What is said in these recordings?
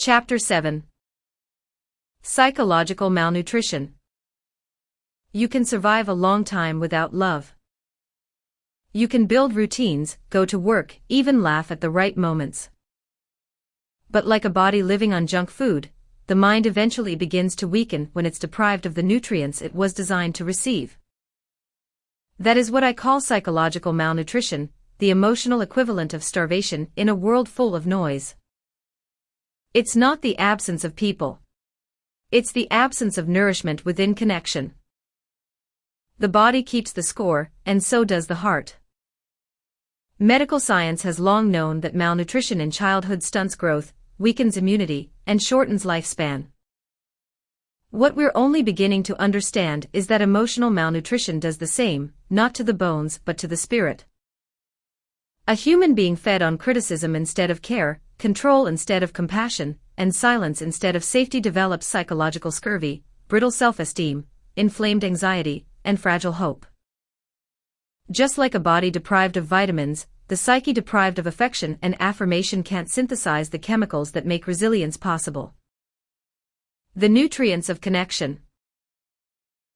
Chapter 7. Psychological Malnutrition. You can survive a long time without love. You can build routines, go to work, even laugh at the right moments. But like a body living on junk food, the mind eventually begins to weaken when it's deprived of the nutrients it was designed to receive. That is what I call psychological malnutrition, the emotional equivalent of starvation in a world full of noise. It's not the absence of people. It's the absence of nourishment within connection. The body keeps the score, and so does the heart. Medical science has long known that malnutrition in childhood stunts growth, weakens immunity, and shortens lifespan. What we're only beginning to understand is that emotional malnutrition does the same, not to the bones but to the spirit. A human being fed on criticism instead of care, control instead of compassion, and silence instead of safety develops psychological scurvy, brittle self-esteem, inflamed anxiety, and fragile hope. Just like a body deprived of vitamins, the psyche deprived of affection and affirmation can't synthesize the chemicals that make resilience possible. The nutrients of connection.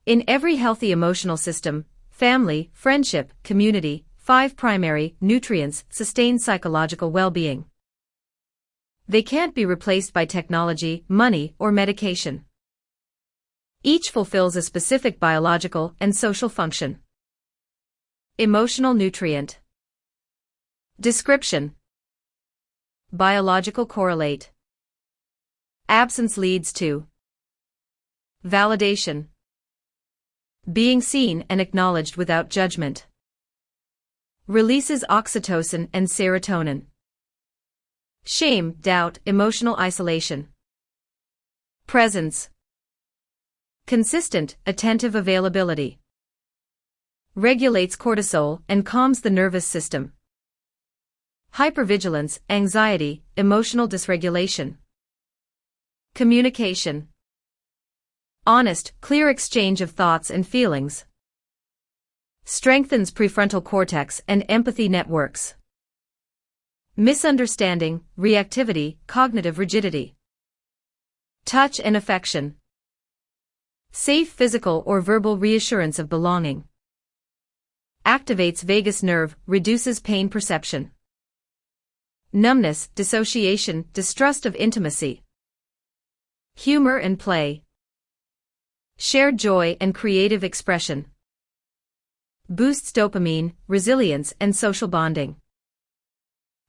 In every healthy emotional system, family, friendship, community, 5 primary nutrients sustain psychological well-being. They can't be replaced by technology, money, or medication. Each fulfills a specific biological and social function. Emotional nutrient. Description. Biological correlate. Absence leads to validation. Being seen and acknowledged without judgment. Releases oxytocin and serotonin. Shame, doubt, emotional isolation. Presence. Consistent, attentive availability. Regulates cortisol and calms the nervous system. Hypervigilance, anxiety, emotional dysregulation. Communication. Honest, clear exchange of thoughts and feelings. Strengthens prefrontal cortex and empathy networks. Misunderstanding, reactivity, cognitive rigidity. Touch and affection. Safe physical or verbal reassurance of belonging. Activates vagus nerve, reduces pain perception. Numbness, dissociation, distrust of intimacy. Humor and play. Shared joy and creative expression. Boosts dopamine, resilience and social bonding.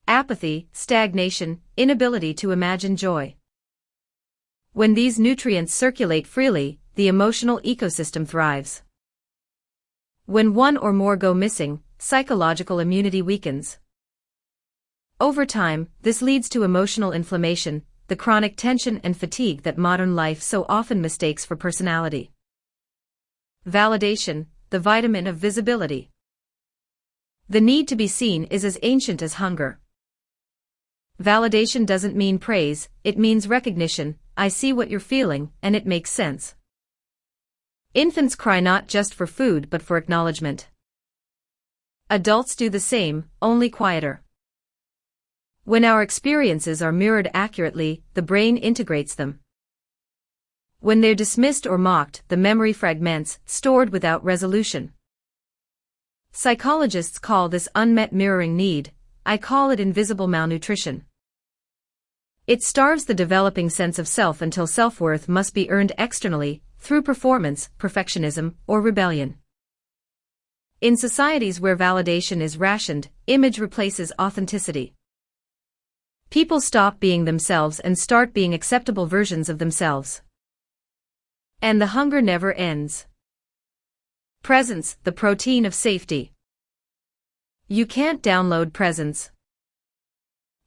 Apathy, stagnation, inability to imagine joy. When these nutrients circulate freely, the emotional ecosystem thrives. When one or more go missing, psychological immunity weakens. Over time, this leads to emotional inflammation, the chronic tension and fatigue that modern life so often mistakes for personality. Validation, the vitamin of visibility. The need to be seen is as ancient as hunger. Validation doesn't mean praise, it means recognition. I see what you're feeling, and it makes sense. Infants cry not just for food but for acknowledgement. Adults do the same, only quieter. When our experiences are mirrored accurately, the brain integrates them. When they're dismissed or mocked, the memory fragments, stored without resolution. Psychologists call this unmet mirroring need. I call it invisible malnutrition. It starves the developing sense of self until self-worth must be earned externally, through performance, perfectionism, or rebellion. In societies where validation is rationed, image replaces authenticity. People stop being themselves and start being acceptable versions of themselves. And the hunger never ends. Presence, the protein of safety. You can't download presence.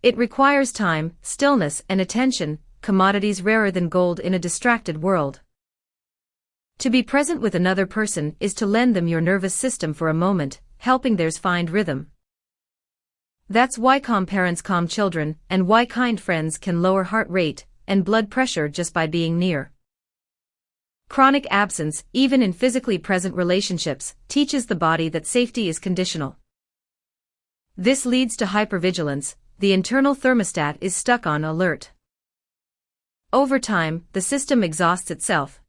It requires time, stillness, and attention, commodities rarer than gold in a distracted world. To be present with another person is to lend them your nervous system for a moment, helping theirs find rhythm. That's why calm parents calm children, and why kind friends can lower heart rate and blood pressure just by being near. Chronic absence, even in physically present relationships, teaches the body that safety is conditional. This leads to hypervigilance. The internal thermostat is stuck on alert. Over time, the system exhausts itself.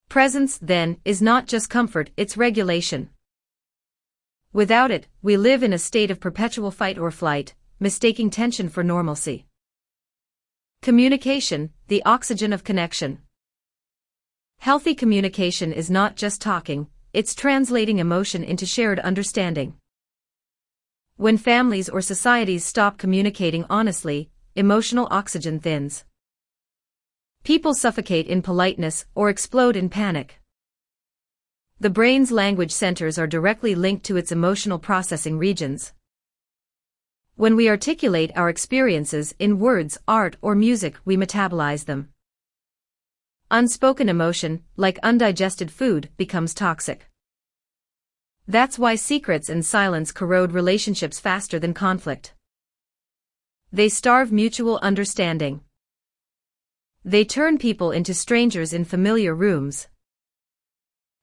Presence, then, is not just comfort, it's regulation. Without it, we live in a state of perpetual fight or flight, mistaking tension for normalcy. Communication, the oxygen of connection. Healthy communication is not just talking, it's translating emotion into shared understanding. When families or societies stop communicating honestly, emotional oxygen thins. People suffocate in politeness or explode in panic. The brain's language centers are directly linked to its emotional processing regions. When we articulate our experiences in words, art, or music, we metabolize them. Unspoken emotion, like undigested food, becomes toxic. That's why secrets and silence corrode relationships faster than conflict. They starve mutual understanding. They turn people into strangers in familiar rooms.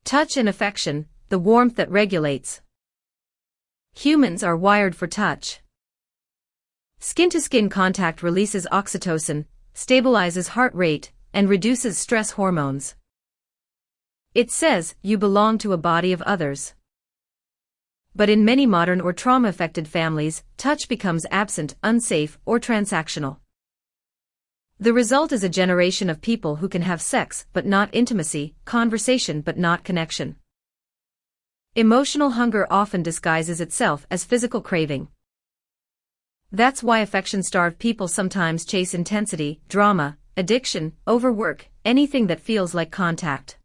Touch and affection, the warmth that regulates. Humans are wired for touch. Skin-to-skin contact releases oxytocin, stabilizes heart rate, and reduces stress hormones. It says, you belong to a body of others. But in many modern or trauma-affected families, touch becomes absent, unsafe, or transactional. The result is a generation of people who can have sex but not intimacy, conversation but not connection. Emotional hunger often disguises itself as physical craving. That's why affection-starved people sometimes chase intensity, drama, addiction, overwork, anything that feels like contact.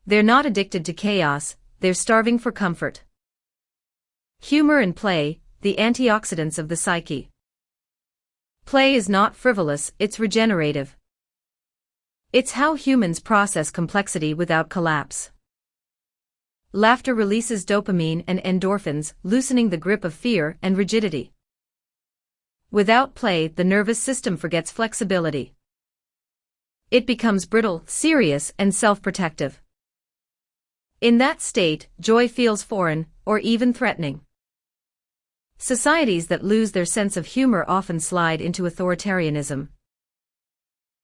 They're not addicted to chaos, they're starving for comfort. Humor and play, the antioxidants of the psyche. Play is not frivolous, it's regenerative. It's how humans process complexity without collapse. Laughter releases dopamine and endorphins, loosening the grip of fear and rigidity. Without play, the nervous system forgets flexibility. It becomes brittle, serious, and self-protective. In that state, joy feels foreign, or even threatening. Societies that lose their sense of humor often slide into authoritarianism.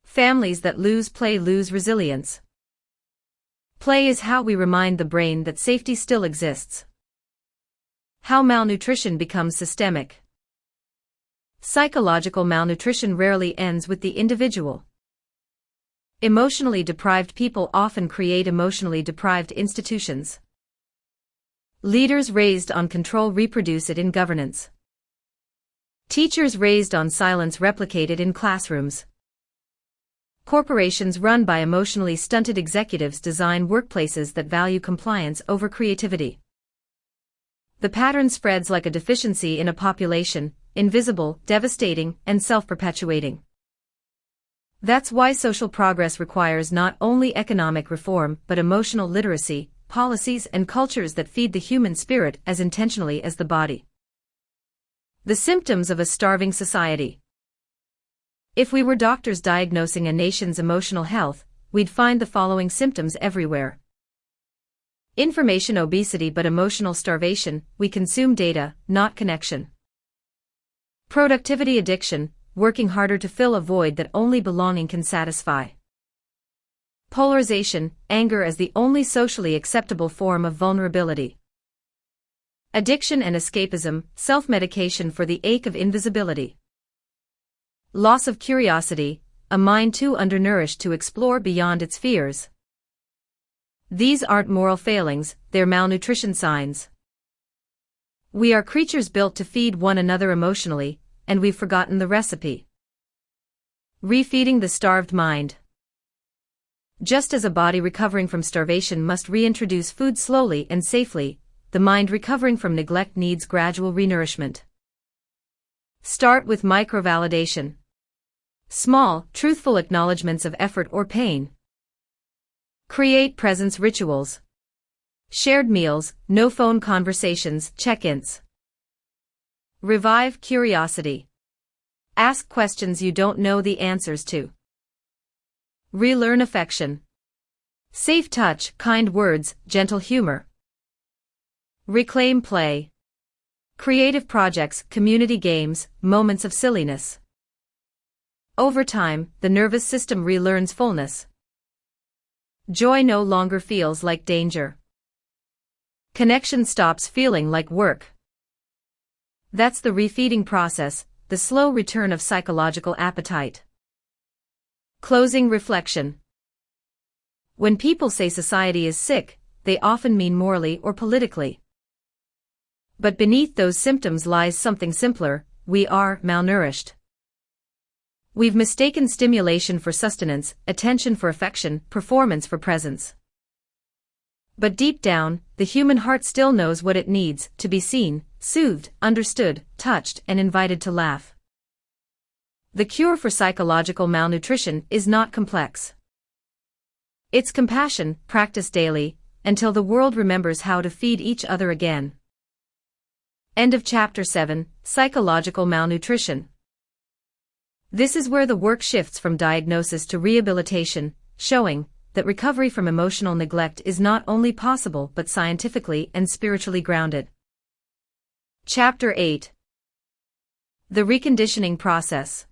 Families that lose play lose resilience. Play is how we remind the brain that safety still exists. How malnutrition becomes systemic. Psychological malnutrition rarely ends with the individual. Emotionally deprived people often create emotionally deprived institutions. Leaders raised on control reproduce it in governance. Teachers raised on silence replicate it in classrooms. Corporations run by emotionally stunted executives design workplaces that value compliance over creativity. The pattern spreads like a deficiency in a population, invisible, devastating, and self-perpetuating. That's why social progress requires not only economic reform but emotional literacy, policies and cultures that feed the human spirit as intentionally as the body. The symptoms of a starving society. If we were doctors diagnosing a nation's emotional health, we'd find the following symptoms everywhere. Information obesity but emotional starvation, we consume data, not connection. Productivity addiction, working harder to fill a void that only belonging can satisfy. Polarization, anger as the only socially acceptable form of vulnerability. Addiction and escapism, self-medication for the ache of invisibility. Loss of curiosity, a mind too undernourished to explore beyond its fears. These aren't moral failings, they're malnutrition signs. We are creatures built to feed one another emotionally, and we've forgotten the recipe. Refeeding the starved mind. Just as a body recovering from starvation must reintroduce food slowly and safely, the mind recovering from neglect needs gradual renourishment. Start with microvalidation. Small, truthful acknowledgments of effort or pain. Create presence rituals. Shared meals, no phone conversations, check-ins. Revive curiosity. Ask questions you don't know the answers to. Relearn affection. Safe touch, kind words, gentle humor. Reclaim play. Creative projects, community games, moments of silliness. Over time, the nervous system relearns fullness. Joy no longer feels like danger. Connection stops feeling like work. That's the refeeding process, the slow return of psychological appetite. Closing reflection. When people say society is sick, they often mean morally or politically. But beneath those symptoms lies something simpler: we are malnourished. We've mistaken stimulation for sustenance, attention for affection, performance for presence. But deep down, the human heart still knows what it needs: to be seen, soothed, understood, touched, and invited to laugh. The cure for psychological malnutrition is not complex. It's compassion, practiced daily, until the world remembers how to feed each other again. End of Chapter 7, Psychological Malnutrition. This is where the work shifts from diagnosis to rehabilitation, showing that recovery from emotional neglect is not only possible but scientifically and spiritually grounded. Chapter 8. The Reconditioning Process.